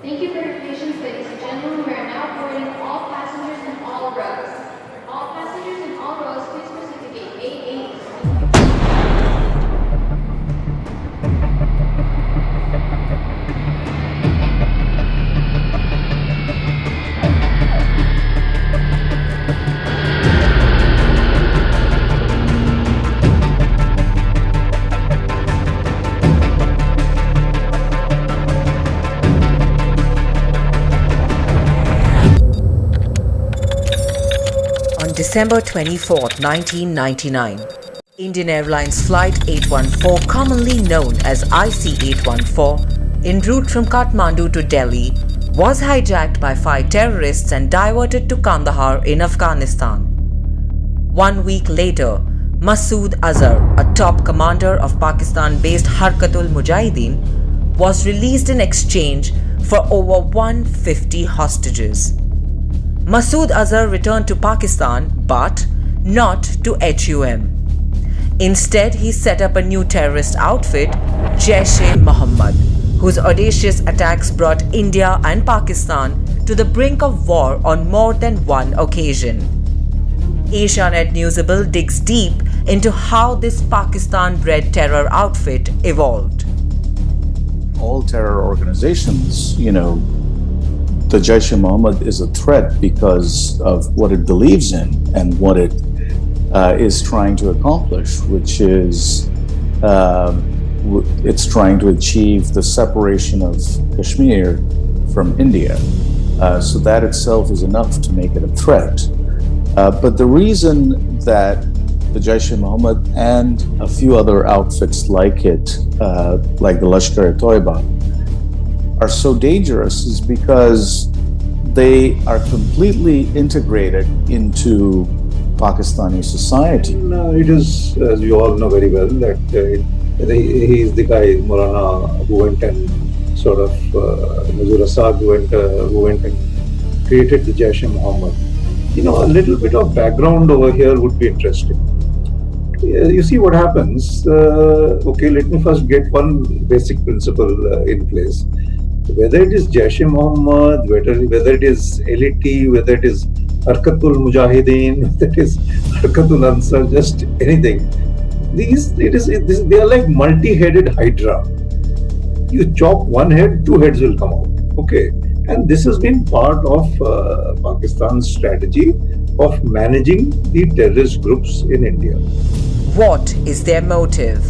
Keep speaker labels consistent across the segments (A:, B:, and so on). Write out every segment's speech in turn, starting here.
A: Thank you for your patience, ladies and gentlemen. We are now boarding all passengers in all rows. All passengers in all rows, please proceed to gate A8.
B: December 24, 1999, Indian Airlines Flight 814, commonly known as IC-814, en route from Kathmandu to Delhi, was hijacked by 5 terrorists and diverted to Kandahar in Afghanistan. 1 week later, Masud Azar, a top commander of Pakistan-based Harkat-ul-Mujahideen, was released in exchange for over 150 hostages. Masood Azar returned to Pakistan, but not to HUM. Instead, he set up a new terrorist outfit, Jaish-e-Mohammad, whose audacious attacks brought India and Pakistan to the brink of war on more than one occasion. Asianet Newsable digs deep into how this Pakistan-bred terror outfit evolved.
C: All terror organizations, the Jaish-e-Mohammed is a threat because of what it believes in and what it is trying to accomplish, which is it's trying to achieve the separation of Kashmir from India. So that itself is enough to make it a threat. But the reason that the Jaish-e-Mohammed and a few other outfits like it, like the Lashkar-e-Toiba, are so dangerous is because they are completely integrated into Pakistani society.
D: It is, as you all know very well, that he is the guy, Maulana, who went and Masood Azhar, who went and created the Jaish-e-Mohammed. A little bit of background over here would be interesting. You see what happens. Let me first get one basic principle in place. Whether it is Jaish-e-Mohammed, whether it is LET, whether it is Harkat-ul-Mujahideen, whether it is Harkat-ul-Ansar, just anything. They are like multi-headed hydra. You chop one head, 2 heads will come out. Okay, and this has been part of Pakistan's strategy of managing the terrorist groups in India.
B: What is their motive?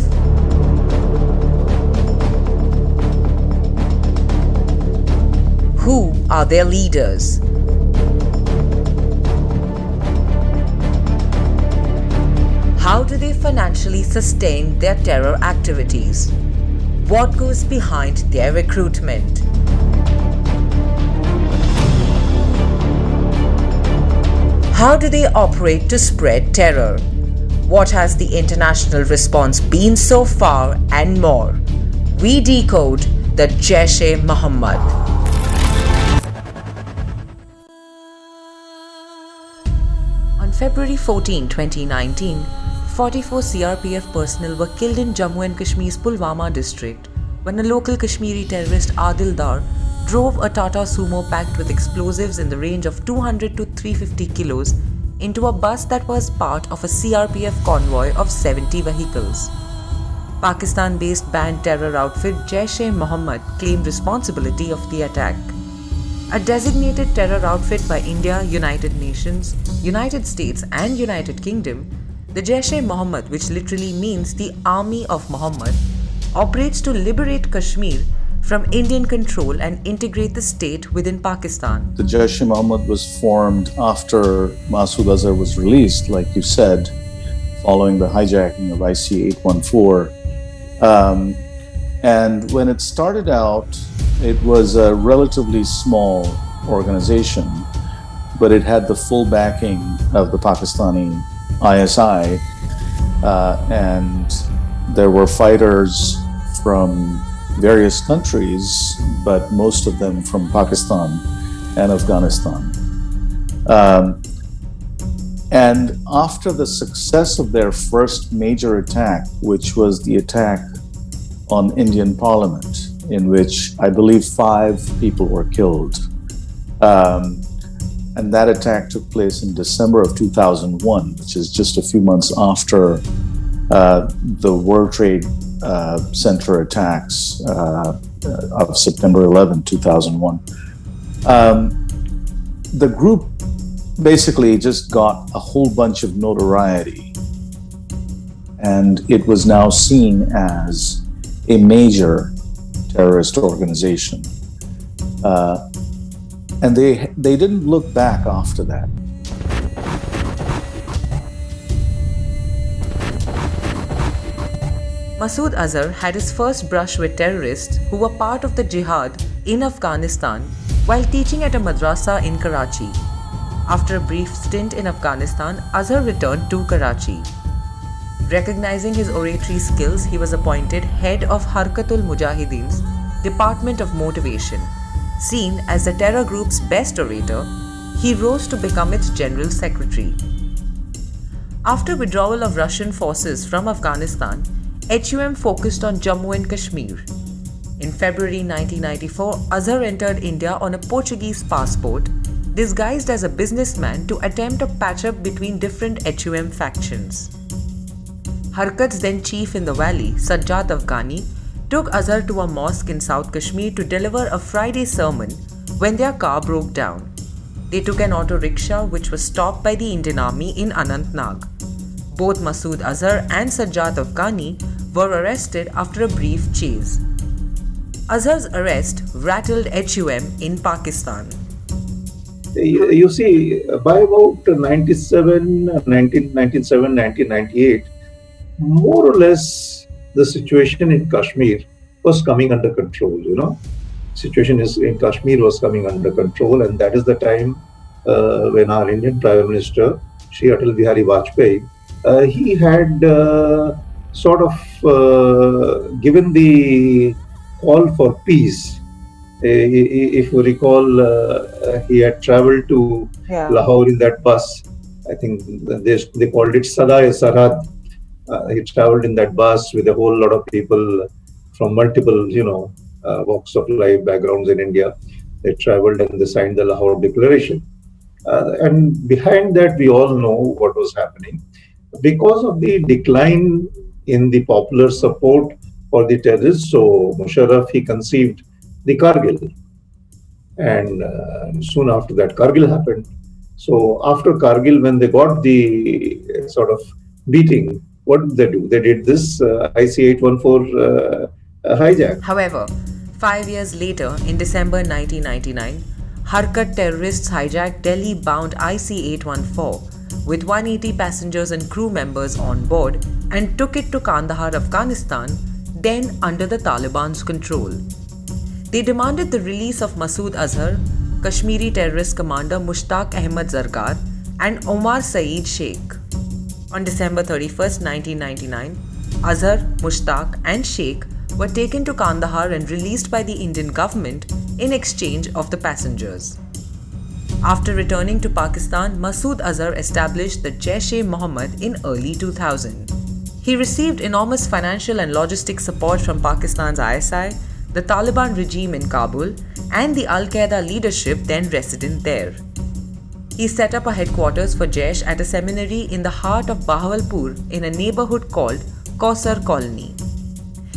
B: Who are their leaders? How do they financially sustain their terror activities? What goes behind their recruitment? How do they operate to spread terror? What has the international response been so far, and more? We decode the Jaish-e-Mohammed. On February 14, 2019, 44 CRPF personnel were killed in Jammu and Kashmir's Pulwama district when a local Kashmiri terrorist Adil Dar drove a Tata Sumo packed with explosives in the range of 200 to 350 kilos into a bus that was part of a CRPF convoy of 70 vehicles. Pakistan-based banned terror outfit Jaish-e-Mohammed claimed responsibility of the attack. A designated terror outfit by India, United Nations, United States and United Kingdom, the Jaish-e-Mohammed, which literally means the Army of Muhammad, operates to liberate Kashmir from Indian control and integrate the state within Pakistan.
C: The Jaish-e-Mohammed was formed after Masood Azhar was released, like you said, following the hijacking of IC-814. And when it started out, it was a relatively small organization, but it had the full backing of the Pakistani ISI, and there were fighters from various countries, but most of them from Pakistan and Afghanistan. And after the success of their first major attack, which was the attack on Indian Parliament in which I believe 5 people were killed. And that attack took place in December of 2001, which is just a few months after the World Trade Center attacks of September 11, 2001. The group basically just got a whole bunch of notoriety, and it was now seen as a major terrorist organization. And they didn't look back after that.
B: Masud Azar had his first brush with terrorists who were part of the jihad in Afghanistan while teaching at a madrasa in Karachi. After a brief stint in Afghanistan, Azhar returned to Karachi. Recognizing his oratory skills, he was appointed head of Harkat-ul-Mujahideen's Department of Motivation. Seen as the terror group's best orator, he rose to become its general secretary. After withdrawal of Russian forces from Afghanistan, HUM focused on Jammu and Kashmir. In February 1994, Azhar entered India on a Portuguese passport, disguised as a businessman to attempt a patch-up between different HUM factions. Harkat's then chief in the valley, Sajjad Afghani, took Azhar to a mosque in South Kashmir to deliver a Friday sermon when their car broke down. They took an auto rickshaw which was stopped by the Indian Army in Anantnag. Both Masood Azhar and Sajjad Afghani were arrested after a brief chase. Azhar's arrest rattled HUM in Pakistan.
D: You see, by about 1998, more or less the situation in Kashmir was coming under control, Situation in Kashmir was coming under control, and that is the time when our Indian Prime Minister, Shri Atal Bihari Vajpayee, he had sort of given the call for peace. If you recall, he had traveled to Lahore in that bus. I think they called it Sada-e-Sarhad. He traveled in that bus with a whole lot of people from multiple, walks of life, backgrounds in India. They traveled and they signed the Lahore Declaration. And behind that, we all know what was happening. Because of the decline in the popular support for the terrorists, so Musharraf, he conceived the Kargil. And soon after that, Kargil happened. So after Kargil, when they got the sort of beating, what did they do? They did this IC-814 hijack.
B: However, 5 years later, in December 1999, Harkat terrorists hijacked Delhi-bound IC-814 with 180 passengers and crew members on board and took it to Kandahar, Afghanistan, then under the Taliban's control. They demanded the release of Masood Azhar, Kashmiri terrorist commander Mushtaq Ahmad Zargar, and Omar Saeed Sheikh. On December 31, 1999, Azhar, Mushtaq, and Sheikh were taken to Kandahar and released by the Indian government in exchange of the passengers. After returning to Pakistan, Masood Azhar established the Jaish-e-Mohammad in early 2000. He received enormous financial and logistic support from Pakistan's ISI, the Taliban regime in Kabul, and the Al-Qaeda leadership then resident there. He set up a headquarters for Jaish at a seminary in the heart of Bahawalpur in a neighborhood called Kausar Colony.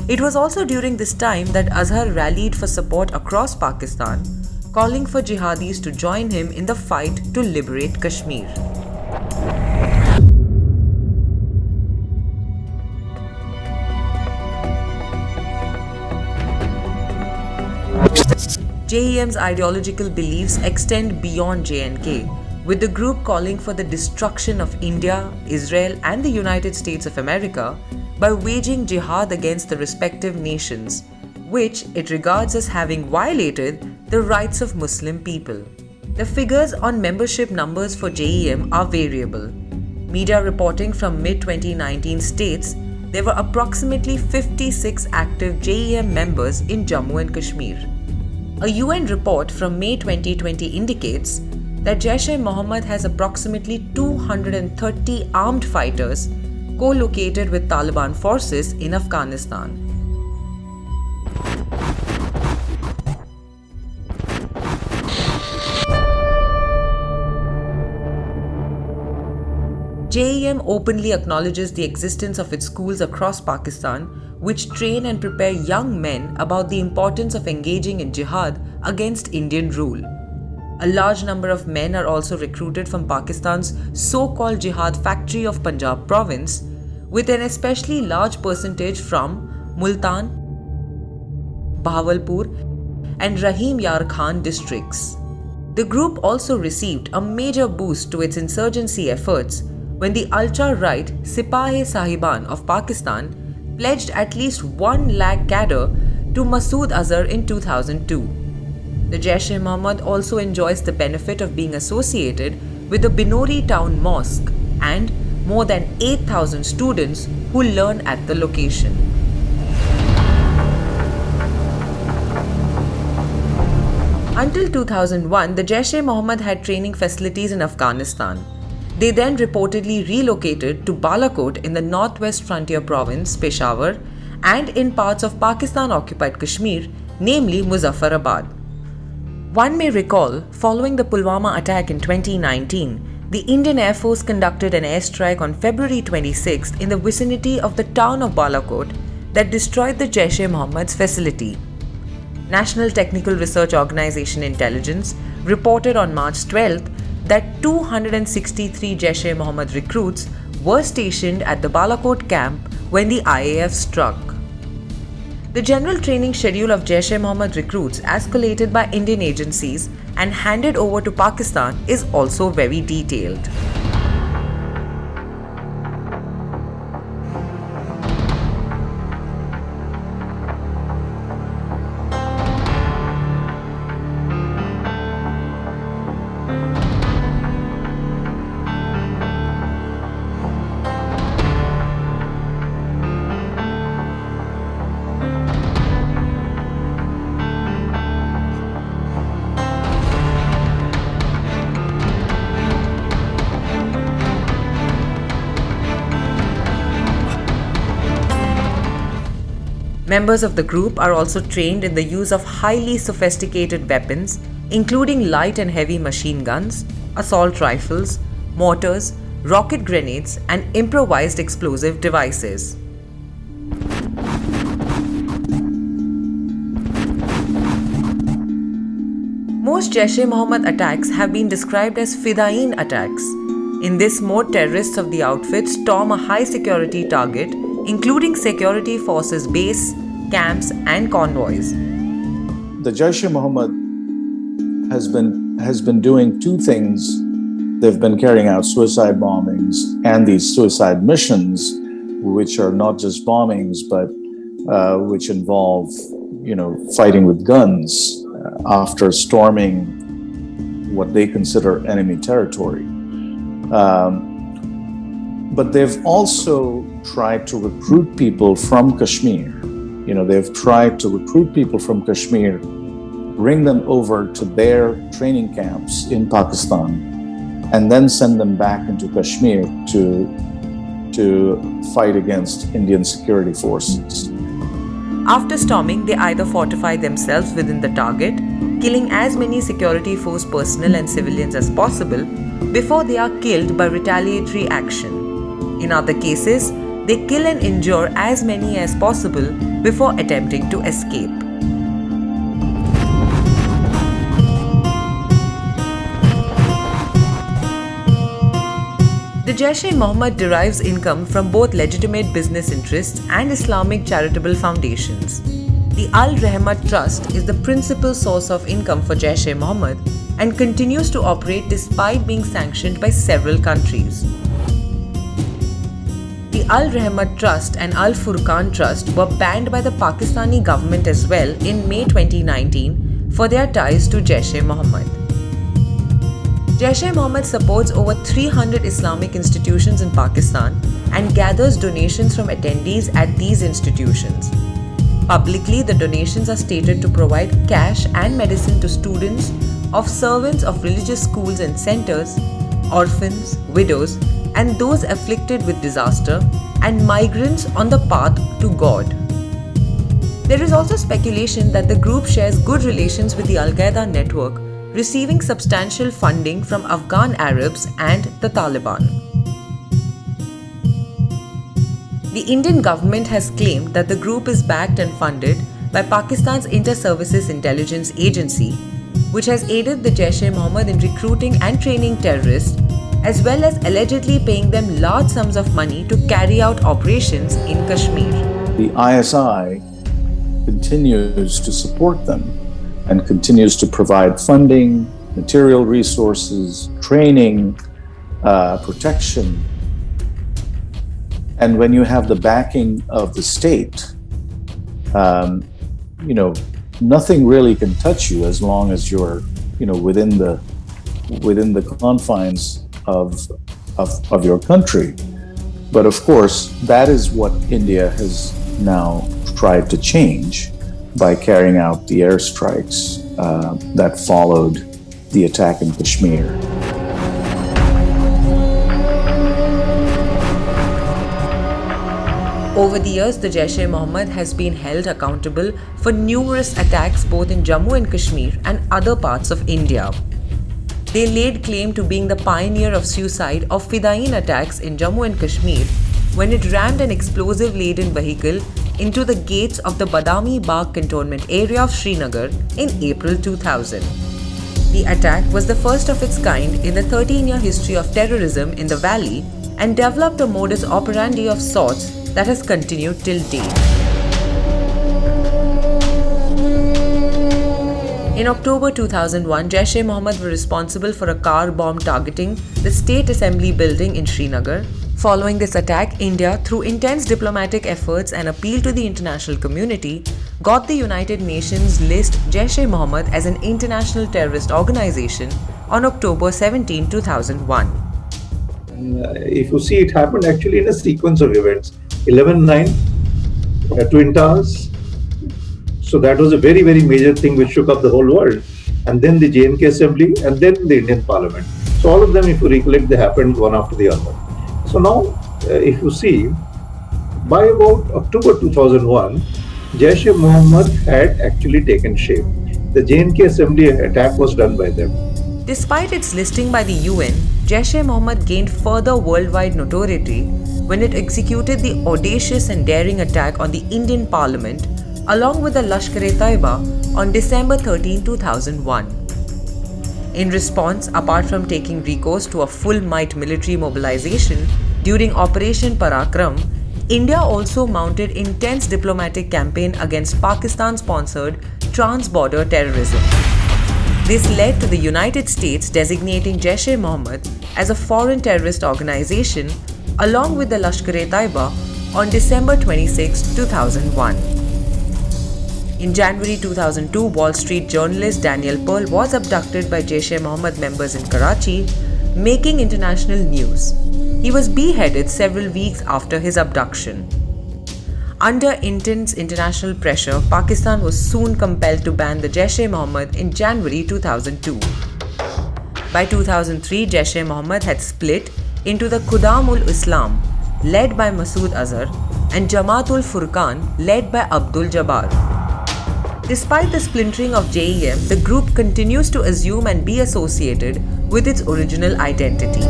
B: It was also during this time that Azhar rallied for support across Pakistan, calling for jihadis to join him in the fight to liberate Kashmir. JEM's ideological beliefs extend beyond J&K, with the group calling for the destruction of India, Israel, and the United States of America by waging jihad against the respective nations, which it regards as having violated the rights of Muslim people. The figures on membership numbers for JEM are variable. Media reporting from mid-2019 states there were approximately 56 active JEM members in Jammu and Kashmir. A UN report from May 2020 indicates that Jaish-e-Mohammad has approximately 230 armed fighters co-located with Taliban forces in Afghanistan. JEM openly acknowledges the existence of its schools across Pakistan, which train and prepare young men about the importance of engaging in jihad against Indian rule. A large number of men are also recruited from Pakistan's so-called jihad factory of Punjab province, with an especially large percentage from Multan, Bahawalpur and Rahim Yar Khan districts. The group also received a major boost to its insurgency efforts when the ultra-right Sipah-e-Sahiban of Pakistan pledged at least 1 lakh cadre to Masood Azar in 2002. The Jaish-e-Mohammad also enjoys the benefit of being associated with the Binori town mosque and more than 8,000 students who learn at the location. Until 2001, the Jaish-e-Mohammad had training facilities in Afghanistan. They then reportedly relocated to Balakot in the northwest frontier province, Peshawar, and in parts of Pakistan-occupied Kashmir, namely Muzaffarabad. One may recall, following the Pulwama attack in 2019, the Indian Air Force conducted an airstrike on February 26th in the vicinity of the town of Balakot that destroyed the Jaish-e-Mohammad's facility. National Technical Research Organization Intelligence reported on March 12th that 263 Jaish-e-Mohammed recruits were stationed at the Balakot camp when the IAF struck. The general training schedule of Jaish-e-Mohammed recruits as collated by Indian agencies and handed over to Pakistan is also very detailed. Members of the group are also trained in the use of highly sophisticated weapons, including light and heavy machine guns, assault rifles, mortars, rocket grenades, and improvised explosive devices. Most Jaish-e-Mohammed attacks have been described as Fidain attacks. In this mode, terrorists of the outfit storm a high-security target, including security forces' base, camps, and convoys.
C: The Jaish-e-Mohammed has been doing two things. They've been carrying out suicide bombings and these suicide missions, which are not just bombings, but which involve, fighting with guns after storming what they consider enemy territory. But they've also tried to recruit people from Kashmir. They've tried to recruit people from Kashmir, bring them over to their training camps in Pakistan, and then send them back into Kashmir to fight against Indian security forces.
B: After storming, they either fortify themselves within the target, killing as many security force personnel and civilians as possible before they are killed by retaliatory action. In other cases, they kill and injure as many as possible before attempting to escape. The Jaish-e-Mohammed derives income from both legitimate business interests and Islamic charitable foundations. The Al-Rahmat Trust is the principal source of income for Jaish-e-Mohammed and continues to operate despite being sanctioned by several countries. The Al-Rahmat Trust and Al-Furqan Trust were banned by the Pakistani government as well in May 2019 for their ties to Jaish-e-Mohammed. Jaish-e-Mohammed supports over 300 Islamic institutions in Pakistan and gathers donations from attendees at these institutions. Publicly, the donations are stated to provide cash and medicine to students of servants of religious schools and centers, orphans, widows, and those afflicted with disaster, and migrants on the path to God. There is also speculation that the group shares good relations with the Al-Qaeda network, receiving substantial funding from Afghan Arabs and the Taliban. The Indian government has claimed that the group is backed and funded by Pakistan's Inter-Services Intelligence Agency, which has aided the Jaish-e-Mohammed in recruiting and training terrorists, as well as allegedly paying them large sums of money to carry out operations in Kashmir.
C: The ISI continues to support them and continues to provide funding, material resources, training, protection. And when you have the backing of the state, nothing really can touch you as long as you're, within the confines of your country. But of course, that is what India has now tried to change by carrying out the airstrikes that followed the attack in Kashmir.
B: Over the years, the Jaish-e-Mohammed has been held accountable for numerous attacks both in Jammu and Kashmir and other parts of India. They laid claim to being the pioneer of suicide or Fidain attacks in Jammu and Kashmir when it rammed an explosive-laden vehicle into the gates of the Badami Bagh cantonment area of Srinagar in April 2000. The attack was the first of its kind in the 13-year history of terrorism in the valley and developed a modus operandi of sorts that has continued till date. In October 2001, Jaish-e-Mohammed were responsible for a car bomb targeting the State Assembly building in Srinagar. Following this attack, India, through intense diplomatic efforts and appeal to the international community, got the United Nations list Jaish-e-Mohammed as an international terrorist organization on October 17, 2001.
D: If you see, it happened actually in a sequence of events. 11/9, Twin Towers. So that was a very, very major thing which shook up the whole world. And then the J&K Assembly, and then the Indian Parliament. So all of them, if you recollect, they happened one after the other. So now, if you see, by about October 2001, Jaish-e-Mohammed had actually taken shape. The J&K Assembly attack was done by them.
B: Despite its listing by the UN, Jaish-e-Mohammed gained further worldwide notoriety when it executed the audacious and daring attack on the Indian Parliament along with the Lashkar-e-Taiba on December 13, 2001. In response, apart from taking recourse to a full-might military mobilization during Operation Parakram, India also mounted intense diplomatic campaign against Pakistan-sponsored trans-border terrorism. This led to the United States designating Jaish-e-Mohammed as a foreign terrorist organization along with the Lashkar-e-Taiba on December 26, 2001. In January 2002, Wall Street journalist Daniel Pearl was abducted by Jaish-e-Mohammed members in Karachi, making international news. He was beheaded several weeks after his abduction. Under intense international pressure, Pakistan was soon compelled to ban the Jaish-e-Mohammed in January 2002. By 2003, Jaish-e-Mohammed had split into the Qudam-ul-Islam, led by Masood Azhar, and Jamaat-ul-Furqan, led by Abdul Jabbar. Despite the splintering of JEM, the group continues to assume and be associated with its original identity.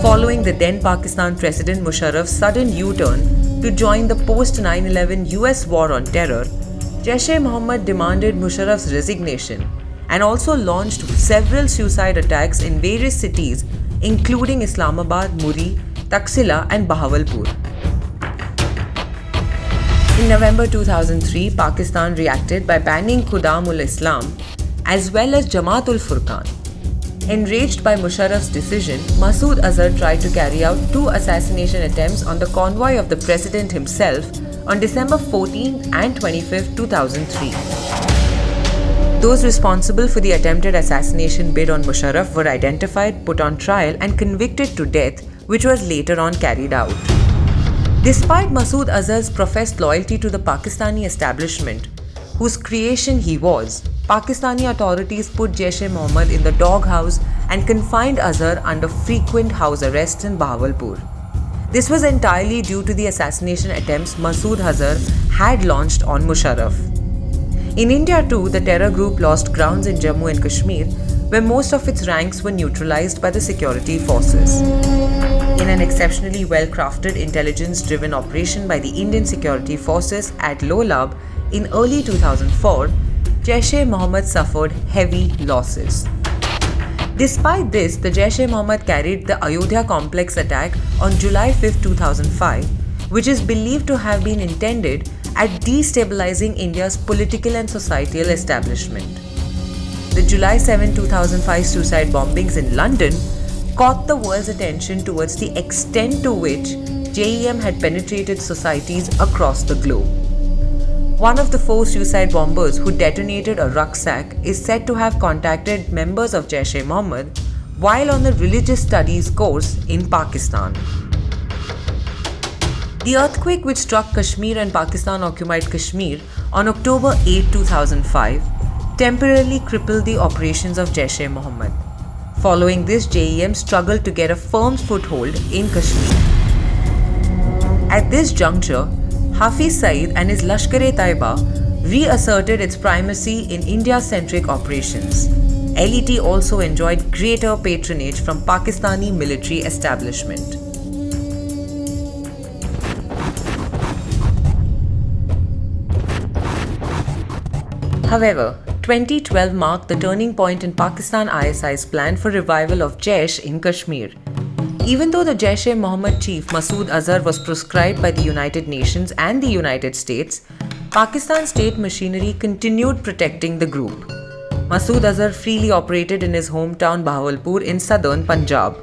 B: Following the then Pakistan President Musharraf's sudden U-turn to join the post-9/11 US war on terror, Jaish-e-Mohammed demanded Musharraf's resignation and also launched several suicide attacks in various cities including Islamabad, Muri, Taxila and Bahawalpur. In November 2003, Pakistan reacted by banning Qudam-ul-Islam as well as Jamaat-ul-Furqan. Enraged by Musharraf's decision, Masud Azar tried to carry out 2 assassination attempts on the convoy of the president himself on December 14 and 25, 2003. Those responsible for the attempted assassination bid on Musharraf were identified, put on trial and convicted to death, which was later on carried out. Despite Masood Azhar's professed loyalty to the Pakistani establishment, whose creation he was, Pakistani authorities put Jaish-e-Mohammed in the doghouse and confined Azhar under frequent house arrests in Bahawalpur. This was entirely due to the assassination attempts Masood Azhar had launched on Musharraf. In India too, the terror group lost grounds in Jammu and Kashmir, where most of its ranks were neutralized by the security forces. In in an exceptionally well-crafted intelligence-driven operation by the Indian security forces at Lolab in early 2004, Jaish-e-Mohammed suffered heavy losses. Despite this, the Jaish-e-Mohammed carried the Ayodhya complex attack on July 5, 2005, which is believed to have been intended at destabilizing India's political and societal establishment. The July 7, 2005 suicide bombings in London caught the world's attention towards the extent to which JEM had penetrated societies across the globe. One of the 4 suicide bombers who detonated a rucksack is said to have contacted members of Jaish-e-Mohammed while on a religious studies course in Pakistan. The earthquake which struck Kashmir and Pakistan-occupied Kashmir on October 8, 2005 temporarily crippled the operations of Jaish-e-Mohammed. Following this, JEM struggled to get a firm foothold in Kashmir. At this juncture, Hafiz Saeed and his Lashkar-e-Taiba reasserted its primacy in India-centric operations. LET also enjoyed greater patronage from Pakistani military establishment. However, 2012 marked the turning point in Pakistan ISI's plan for revival of Jaish in Kashmir. Even though the Jaish-e-Mohammed chief Masud Azar was proscribed by the United Nations and the United States, Pakistan's state machinery continued protecting the group. Masud Azar freely operated in his hometown Bahawalpur in southern Punjab.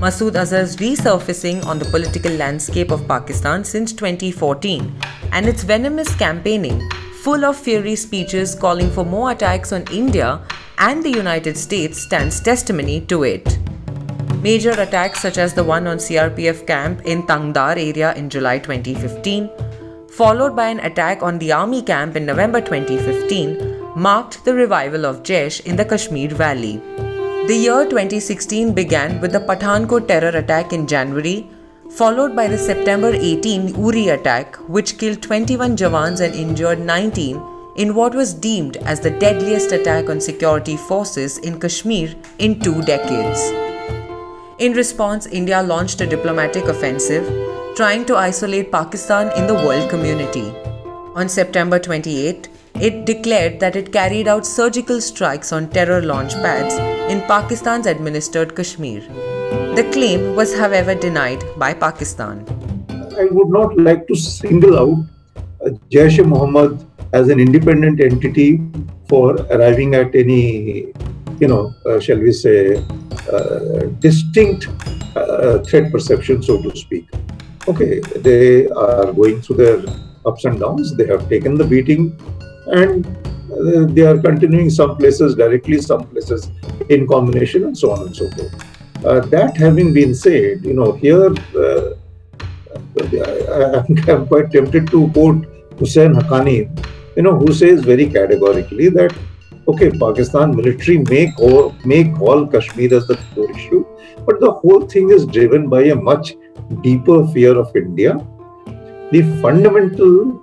B: Masud Azar's resurfacing on the political landscape of Pakistan since 2014 and its venomous campaigning, full of fiery speeches calling for more attacks on India and the United States, stands testimony to it. Major attacks such as the one on CRPF camp in Kandahar area in July 2015, followed by an attack on the army camp in November 2015, marked the revival of Jaish in the Kashmir Valley. The year 2016 began with the Pathankot terror attack in January, followed by the September 18 Uri attack, which killed 21 Jawans and injured 19 in what was deemed as the deadliest attack on security forces in Kashmir in 2 decades. In response, India launched a diplomatic offensive, trying to isolate Pakistan in the world community. On September 28, it declared that it carried out surgical strikes on terror launch pads in Pakistan's administered Kashmir. The claim was, however, denied by Pakistan.
D: I would not like to single out Jaish-e-Mohammed as an independent entity for arriving at any, shall we say, distinct threat perception, so to speak. Okay, they are going through their ups and downs. They have taken the beating, and they are continuing some places directly, some places in combination, and so on and so forth. That having been said, here I'm quite tempted to quote Hussain Haqqani, who says very categorically that, okay, Pakistan military may call Kashmir as the core issue, but the whole thing is driven by a much deeper fear of India. The fundamental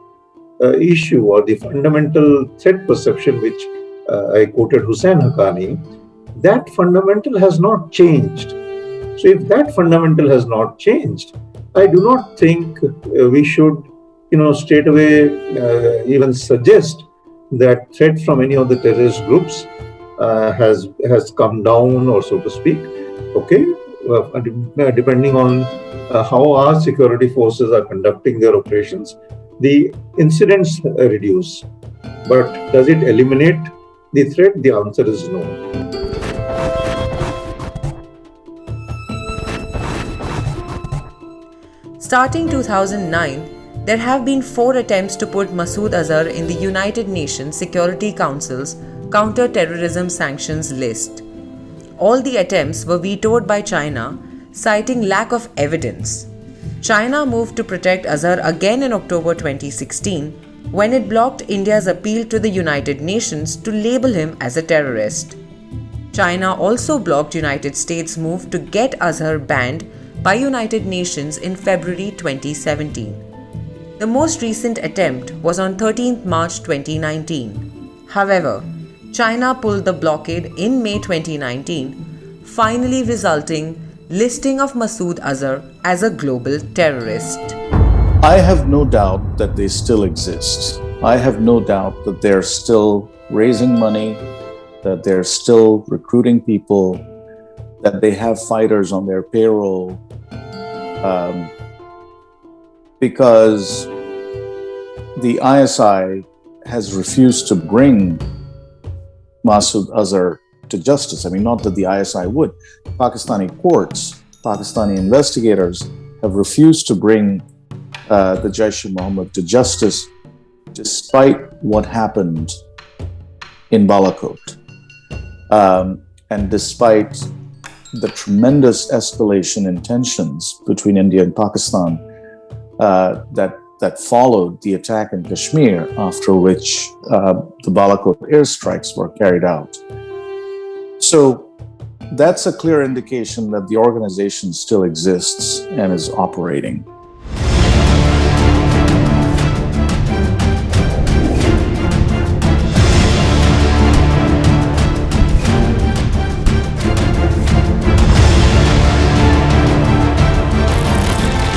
D: issue or the fundamental threat perception, which I quoted Hussain Haqqani, that fundamental has not changed. So if that fundamental has not changed, I do not think we should, straight away even suggest that threat from any of the terrorist groups has come down, or so to speak. Okay, depending on how our security forces are conducting their operations, the incidents reduce. But does it eliminate the threat? The answer is no.
B: Starting 2009, there have been 4 attempts to put Masud Azar in the United Nations Security Council's counter-terrorism sanctions list. All the attempts were vetoed by China, citing lack of evidence. China moved to protect Azhar again in October 2016 when it blocked India's appeal to the United Nations to label him as a terrorist. China also blocked United States' move to get Azhar banned by United Nations in February 2017. The most recent attempt was on 13th March 2019. However, China pulled the blockade in May 2019, finally resulting listing of Masood Azar as a global terrorist.
C: I have no doubt that they still exist. I have no doubt that they're still raising money, that they're still recruiting people, that they have fighters on their payroll, because the ISI has refused to bring Masud Azar to justice. I mean, not that the ISI would. Pakistani courts, Pakistani investigators have refused to bring the Jaish-e-Mohammed to justice despite what happened in Balakot. And despite the tremendous escalation in tensions between India and Pakistan that followed the attack in Kashmir, after which the Balakot airstrikes were carried out. So that's a clear indication that the organization still exists and is operating.